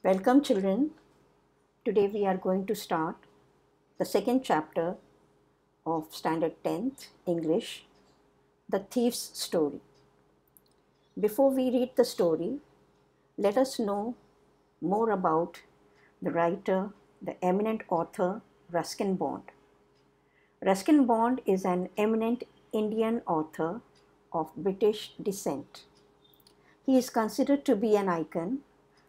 Welcome, children. Today we are going to start the second chapter of Standard 10th English, The Thief's Story. Before we read the story, let us know more about the writer, the eminent author Ruskin Bond. Ruskin Bond is an eminent Indian author of British descent. He is considered to be an icon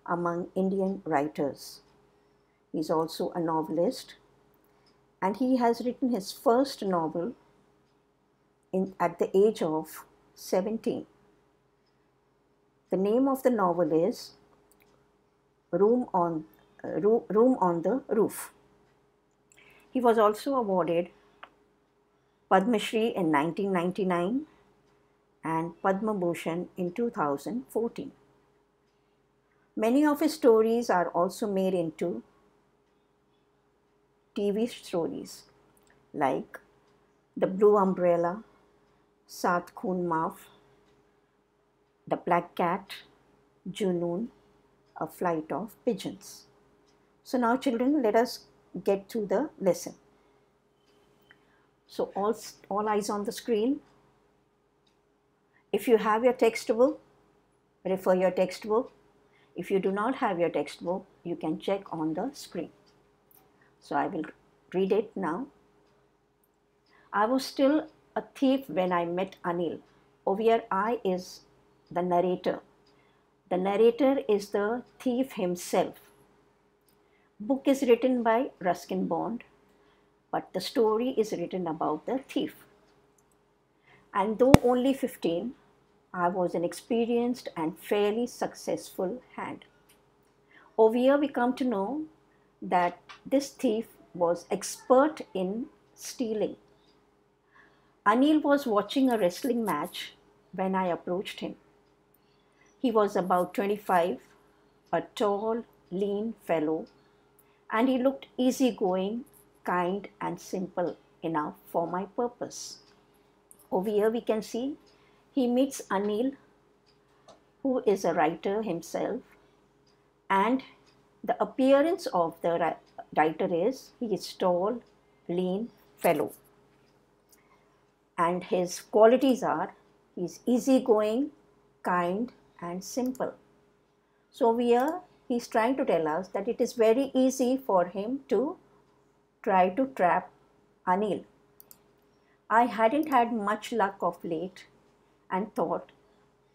among Indian writers. He is also a novelist, and he has written his first novel at the age of 17. The name of the novel is Room on the Roof. He was also awarded Padma Shri in 1999 and Padma Bhushan in 2014. Many of his stories are also made into TV stories like The Blue Umbrella, Sat Khoon Maaf, The Black Cat, Junoon, A Flight of Pigeons. So now, children, let us get to the lesson. So all eyes on the screen. If you have your textbook, refer your textbook. If you do not have your textbook, you can check on the screen. So I will read it now. I was still a thief when I met Anil. Over here, I is the narrator. The narrator is the thief himself. Book is written by Ruskin Bond, but the story is written about the thief. And though only 15, I was an experienced and fairly successful hand. Over here, we come to know that this thief was expert in stealing. Anil was watching a wrestling match when I approached him. He was about 25, a tall, lean fellow, and he looked easygoing, kind, and simple enough for my purpose. Over here we can see he meets Anil, who is a writer himself, and the appearance of the writer is he is tall, lean fellow. And his qualities are he is easygoing, kind, and simple. So here he is trying to tell us that it is very easy for him to try to trap Anil. I hadn't had much luck of late and thought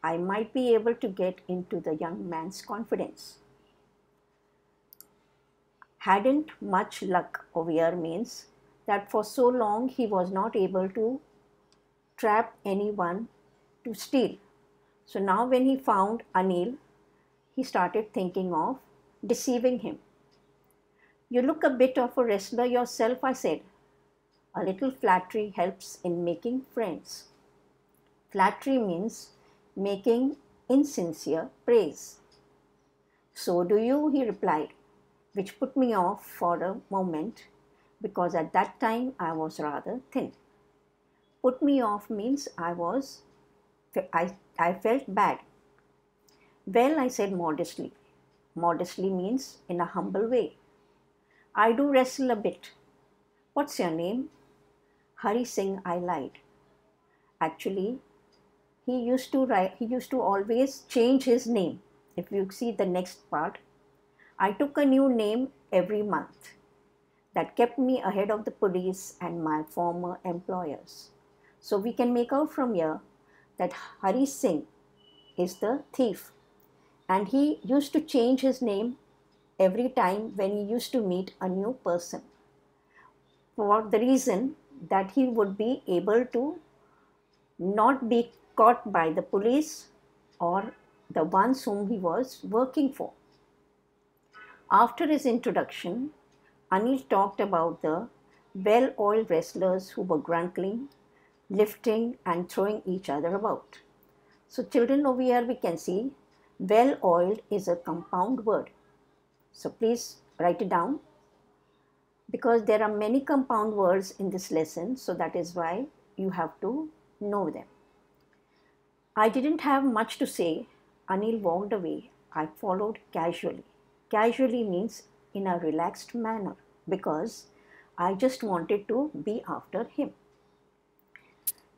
I might be able to get into the young man's confidence. Hadn't much luck over here means that for so long he was not able to trap anyone to steal. So now when he found Anil, he started thinking of deceiving him. You look a bit of a wrestler yourself, I said. A little flattery helps in making friends. Flattery means making insincere praise. So do you, he replied, which put me off for a moment because at that time I was rather thin. Put me off means I felt bad. Well, I said modestly. Modestly means in a humble way. I do wrestle a bit. What's your name? Hari Singh, I lied. Actually, he used to always change his name. If you see the next part, I took a new name every month. That kept me ahead of the police and my former employers. So we can make out from here that Hari Singh is the thief, and he used to change his name every time when he used to meet a new person, for the reason that he would be able to not be caught by the police or the ones whom he was working for. After his introduction, Anil talked about the well-oiled wrestlers who were gruntling, lifting and throwing each other about. So children, over here we can see well-oiled is a compound word. So please write it down because there are many compound words in this lesson, so that is why you have to know them. I didn't have much to say. Anil walked away. I followed casually. Casually means in a relaxed manner because I just wanted to be after him.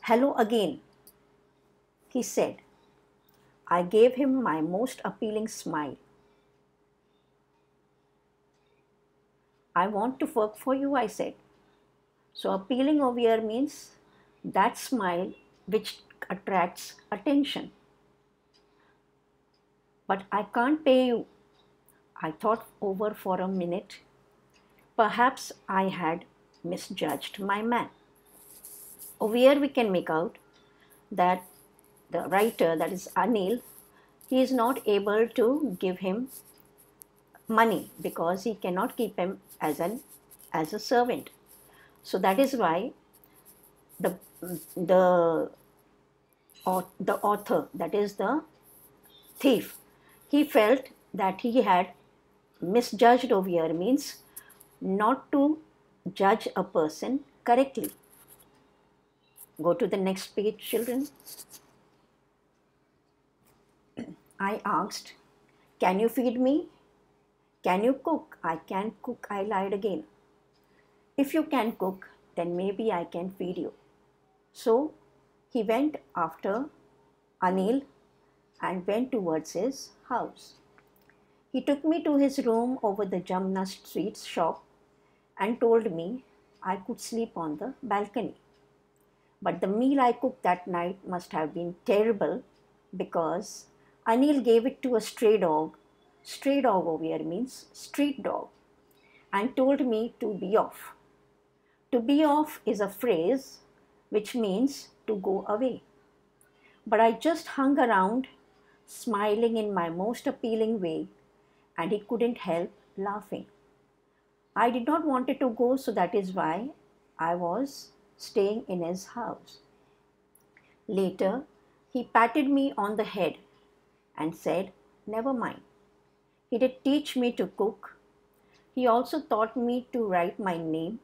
Hello again, he said. I gave him my most appealing smile. I want to work for you, I said. So appealing over here means that smile which attracts attention. But I can't pay you. I thought over for a minute. Perhaps I had misjudged my man. Over here we can make out that the writer, that is Anil, he is not able to give him money because he cannot keep him as a servant. So that is why the the the author, that is the thief, he felt that he had misjudged over here means not to judge a person correctly. Go to the next page, children. I asked, can you feed me? Can you cook? I can't cook, I lied again. If you can cook, then maybe I can feed you. So he went after Anil and went towards his house. He took me to his room over the Jamna Street shop and told me I could sleep on the balcony. But the meal I cooked that night must have been terrible because Anil gave it to a stray dog. Stray dog over here means street dog, and told me to be off. To be off is a phrase which means to go away. But I just hung around, smiling in my most appealing way, and he couldn't help laughing. I did not want it to go, so that is why I was staying in his house. Later, he patted me on the head and said, never mind. He did teach me to cook. He also taught me to write my name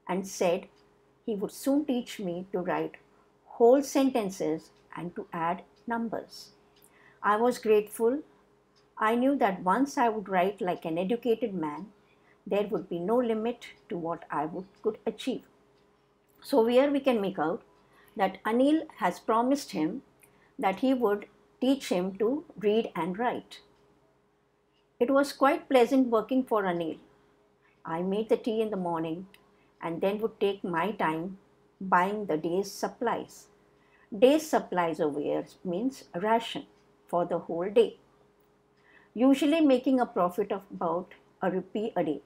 and said he would soon teach me to write whole sentences and to add numbers. I was grateful. I knew that once I would write like an educated man, there would be no limit to what I could achieve. So here we can make out that Anil has promised him that he would teach him to read and write. It was quite pleasant working for Anil. I made the tea in the morning and then would take my time buying the day's supplies. Day's supplies over here means ration for the whole day. Usually making a profit of about a rupee a day.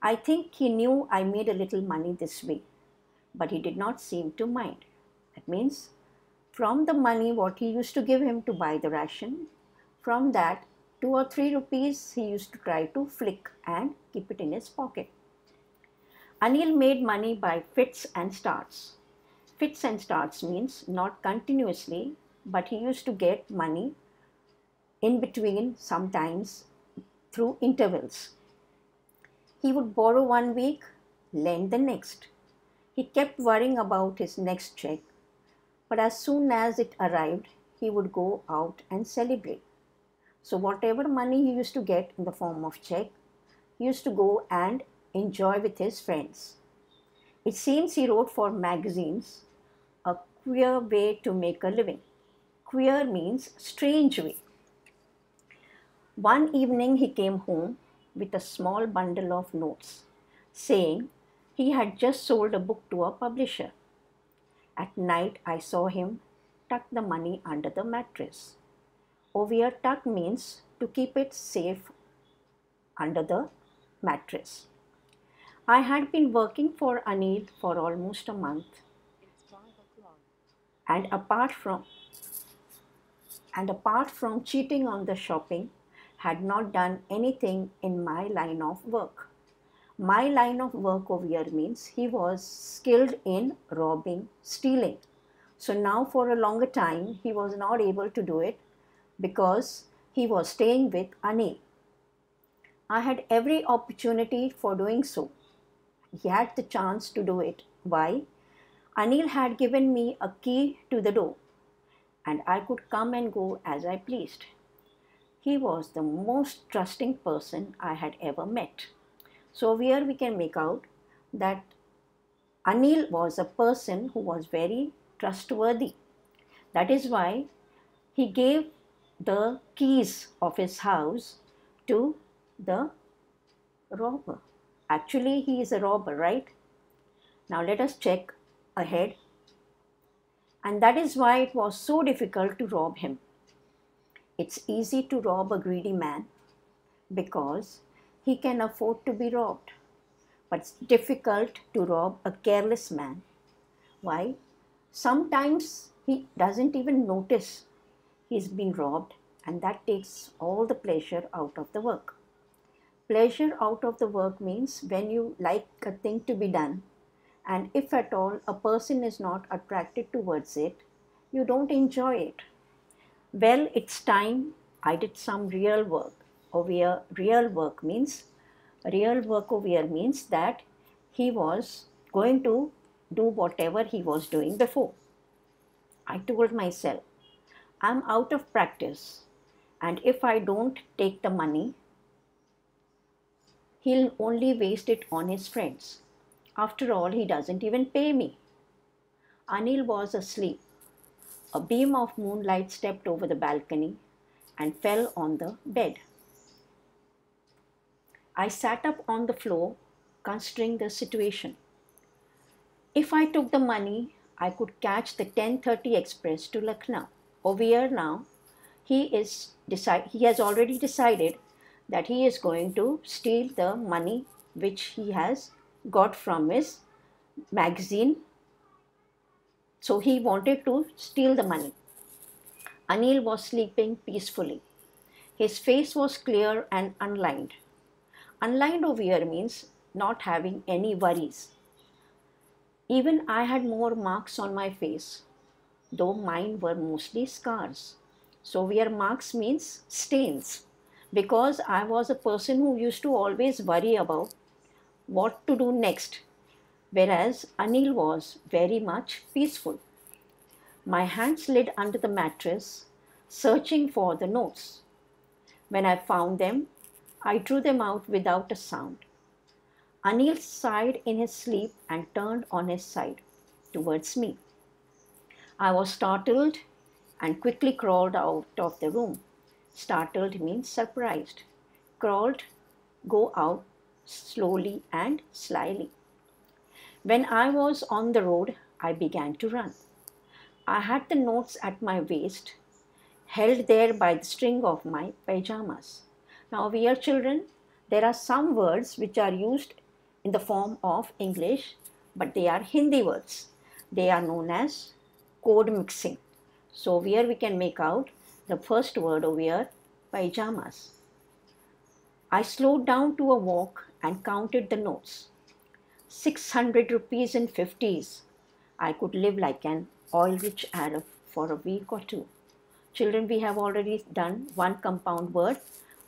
I think he knew I made a little money this way, but he did not seem to mind. That means from the money what he used to give him to buy the ration, from that 2 or 3 rupees he used to try to flick and keep it in his pocket. Anil made money by fits and starts. Fits and starts means not continuously, but he used to get money in between, sometimes through intervals. He would borrow 1 week, lend the next. He kept worrying about his next check, but as soon as it arrived, he would go out and celebrate. So whatever money he used to get in the form of check, he used to go and enjoy with his friends. It seems he wrote for magazines, a queer way to make a living. Queer means strange way. One evening he came home with a small bundle of notes, saying he had just sold a book to a publisher. At night I saw him tuck the money under the mattress. Over here, tuck means to keep it safe under the mattress. I had been working for Anil for almost a month, and apart from cheating on the shopping, had not done anything in my line of work. My line of work over here means he was skilled in robbing, stealing. So now for a longer time he was not able to do it because he was staying with Anil. I had every opportunity for doing so. He had the chance to do it. Why? Anil had given me a key to the door and I could come and go as I pleased. He was the most trusting person I had ever met. So here we can make out that Anil was a person who was very trustworthy. That is why he gave the keys of his house to the robber. Actually, he is a robber, right? Now let us check ahead. And that is why it was so difficult to rob him. It's easy to rob a greedy man because he can afford to be robbed. But it's difficult to rob a careless man. Why? Sometimes he doesn't even notice he's been robbed, and that takes all the pleasure out of the work. Pleasure out of the work means when you like a thing to be done, and if at all a person is not attracted towards it, you don't enjoy it. Well, it's time I did some real work. Over here, real work means that he was going to do whatever he was doing before. I told myself, I'm out of practice, and if I don't take the money, he'll only waste it on his friends. After all, he doesn't even pay me. Anil was asleep. A beam of moonlight stepped over the balcony and fell on the bed. I sat up on the floor, considering the situation. If I took the money, I could catch the 10:30 express to Lucknow. Over here now, he has already decided that he is going to steal the money which he has got from his magazine. So he wanted to steal the money. Anil was sleeping peacefully. His face was clear and unlined. Unlined over here means not having any worries. Even I had more marks on my face, though mine were mostly scars. So where marks means stains, because I was a person who used to always worry about what to do next, whereas Anil was very much peaceful. My hand slid under the mattress, searching for the notes. When I found them, I drew them out without a sound. Anil sighed in his sleep and turned on his side towards me. I was startled and quickly crawled out of the room. Startled means surprised. Crawled, go out slowly and slyly. When I was on the road, I began to run. I had the notes at my waist, held there by the string of my pajamas. Now, we are children. There are some words which are used in the form of English, but they are Hindi words. They are known as code mixing. So here we can make out the first word over here, pajamas. I slowed down to a walk and counted the notes. 600 rupees in 50s. I could live like an oil-rich Arab for a week or two. Children, we have already done one compound word.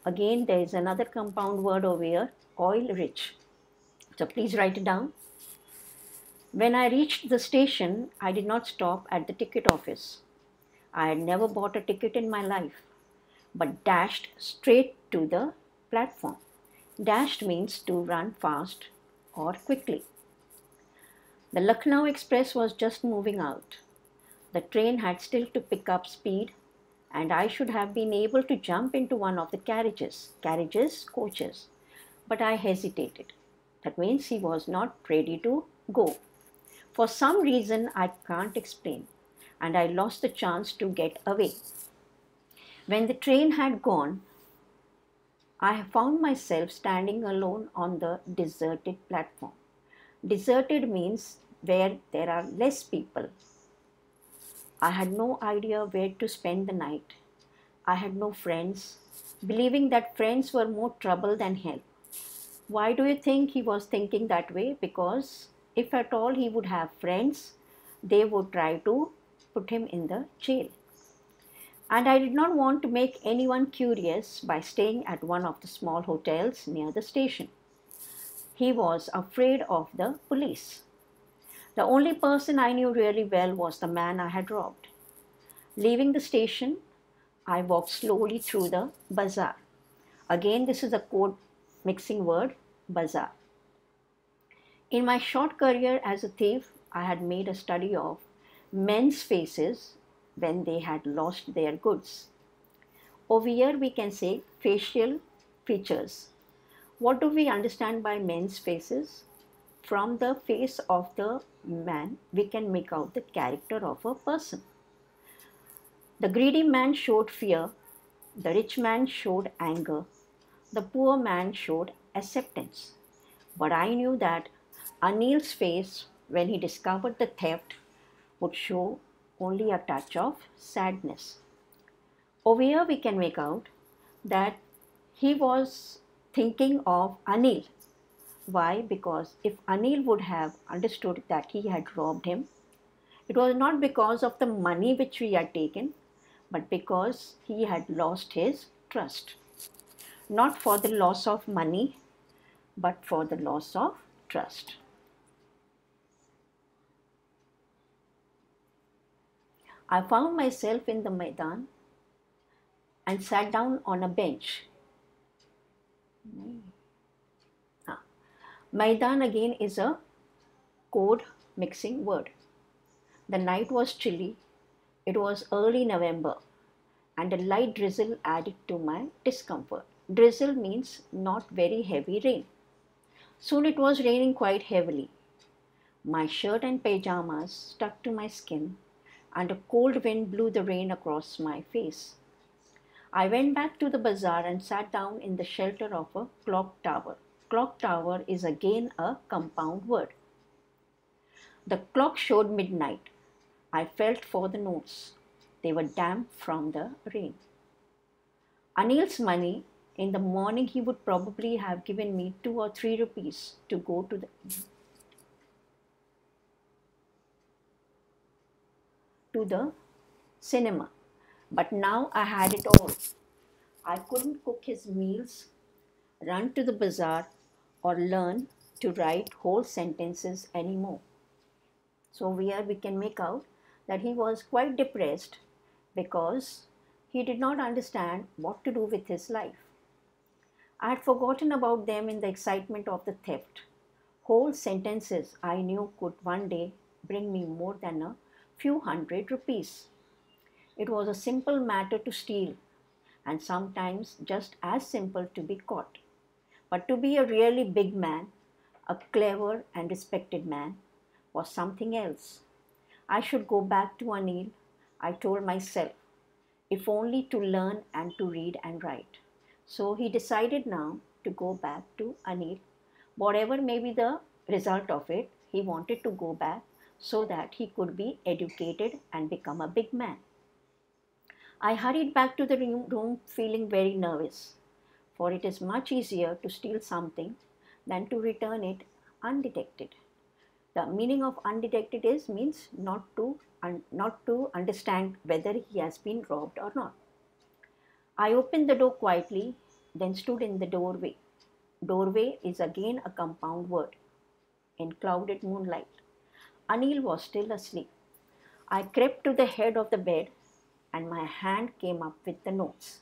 Again, there is another compound word over here, oil-rich. So please write it down. When I reached the station, I did not stop at the ticket office. I had never bought a ticket in my life, but dashed straight to the platform. Dashed means to run fast or quickly. The Lucknow Express was just moving out. The train had still to pick up speed, and I should have been able to jump into one of the coaches. But I hesitated. That means he was not ready to go. For some reason I can't explain, and I lost the chance to get away. When the train had gone, I found myself standing alone on the deserted platform. Deserted means where there are less people. I had no idea where to spend the night. I had no friends, believing that friends were more trouble than help. Why do you think he was thinking that way? Because if at all he would have friends, they would try to put him in the jail. And I did not want to make anyone curious by staying at one of the small hotels near the station. He was afraid of the police. The only person I knew really well was the man I had robbed. Leaving the station, I walked slowly through the bazaar. Again, this is a code mixing word, bazaar. In my short career as a thief, I had made a study of men's faces when they had lost their goods. Over here, we can say facial features. What do we understand by men's faces? From the face of the man, we can make out the character of a person. The greedy man showed fear, the rich man showed anger, the poor man showed acceptance. But I knew that Anil's face, when he discovered the theft, would show only a touch of sadness. Over here, we can make out that he was thinking of Anil. Why? Because if Anil would have understood that he had robbed him, it was not because of the money which he had taken, but because he had lost his trust. Not for the loss of money, but for the loss of trust. I found myself in the Maidan and sat down on a bench. Maidan again is a code mixing word. The night was chilly. It was early November, and a light drizzle added to my discomfort. Drizzle means not very heavy rain. Soon it was raining quite heavily. My shirt and pajamas stuck to my skin, and a cold wind blew the rain across my face. I went back to the bazaar and sat down in the shelter of a clock tower. Clock tower is again a compound word. The clock showed midnight. I felt for the notes. They were damp from the rain. Anil's money, in the morning he would probably have given me 2 or 3 rupees to go to the cinema. But now I had it all. I couldn't cook his meals, run to the bazaar, or learn to write whole sentences anymore. So here we can make out that he was quite depressed because he did not understand what to do with his life. I had forgotten about them in the excitement of the theft. Whole sentences I knew could one day bring me more than a few hundred rupees. It was a simple matter to steal, and sometimes just as simple to be caught. But to be a really big man, a clever and respected man, was something else. I should go back to Anil, I told myself, if only to learn and to read and write. So he decided now to go back to Anil. Whatever may be the result of it, he wanted to go back so that he could be educated and become a big man. I hurried back to the room feeling very nervous, for it is much easier to steal something than to return it undetected. The meaning of undetected means not to understand whether he has been robbed or not. I opened the door quietly, then stood in the doorway. Doorway is again a compound word. In clouded moonlight, Anil was still asleep. I crept to the head of the bed and my hand came up with the notes.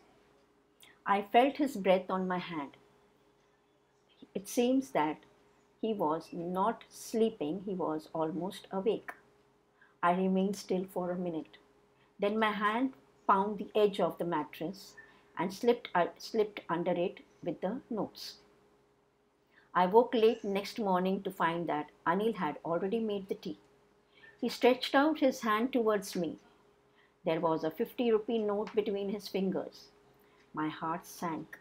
I felt his breath on my hand. It seems that he was not sleeping, he was almost awake. I remained still for a minute. Then my hand found the edge of the mattress and slipped under it with the notes. I woke late next morning to find that Anil had already made the tea. He stretched out his hand towards me. There was a 50-rupee note between his fingers. My heart sank.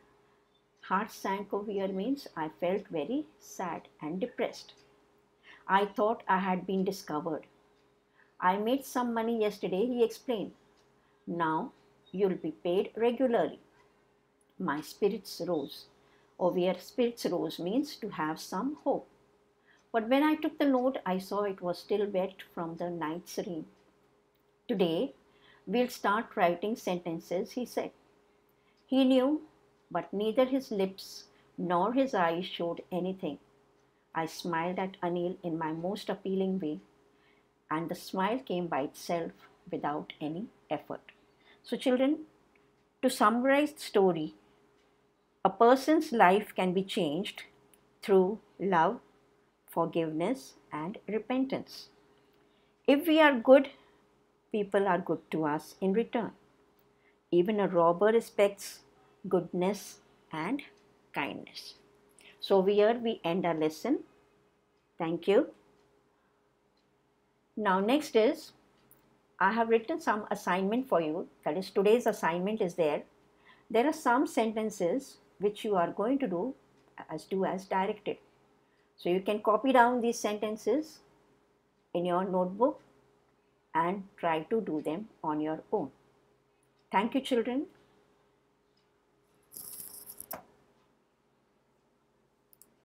Heart sank over here means I felt very sad and depressed. I thought I had been discovered. I made some money yesterday, he explained. Now you'll be paid regularly. My spirits rose. Over here, spirits rose means to have some hope. But when I took the note, I saw it was still wet from the night's rain. Today, we'll start writing sentences, he said. He knew, but neither his lips nor his eyes showed anything. I smiled at Anil in my most appealing way, and the smile came by itself without any effort. So children, To summarize the story, a person's life can be changed through love, forgiveness, and repentance. If we are good, people are good to us in return. Even a robber respects goodness and kindness. So here we end our lesson. Thank you. Now next is, I have written some assignment for you. That is, today's assignment is there. There are some sentences which you are going to do as directed. So you can copy down these sentences in your notebook and try to do them on your own. Thank you, children.